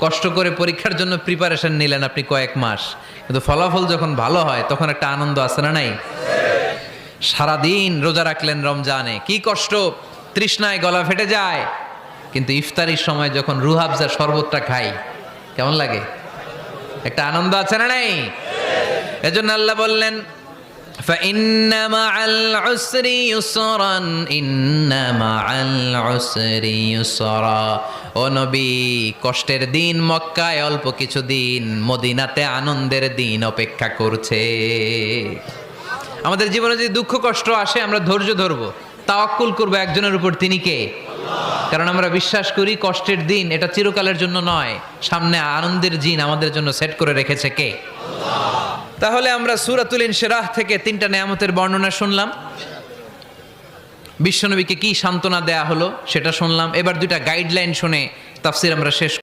কষ্ট করে পরীক্ষার জন্য প্রিপারেশন নিলেন আপনি কয়েক মাস, কিন্তু ফলাফল যখন ভালো হয় তখন একটা আনন্দ আছে না নাই? সারাদিন রোজা রাখলেন রমজানে, কি কষ্ট, তৃষ্ণায় গলা ফেটে যায়, কিন্তু ইফতারির সময় যখন রুহাবজা শরবতটা খাই কেমন লাগে? একটা আনন্দ আছে না নাই? এজন্য আল্লাহ বললেন فإن مع العسر يسرا إن مع العسر يسرا। ও নবী, কষ্টের দিন মক্কায় অল্প কিছু দিন, মদিনাতে আনন্দের দিন অপেক্ষা করছে। আমাদের জীবনে যদি দুঃখ কষ্ট আসে আমরা ধৈর্য ধরবো, তাওয়াক্কুল করবো একজনের উপর, তিনি কে? কারণ আমরা বিশ্বাস করি কষ্টের দিন এটা চিরকালের জন্য নয়, সামনে আনন্দের দিন আমাদের জন্য সেট করে রেখেছে কে? তাহলে আমরা সূরাতুল ইনশিরাহ থেকে 3টা নেয়ামতের বর্ণনা শুনলাম, বিশ্বনবীকে কি সান্ত্বনা দেয়া হলো সেটা শুনলাম। এবার 2টা গাইডলাইন শুনে তাফসীর আমরা শেষ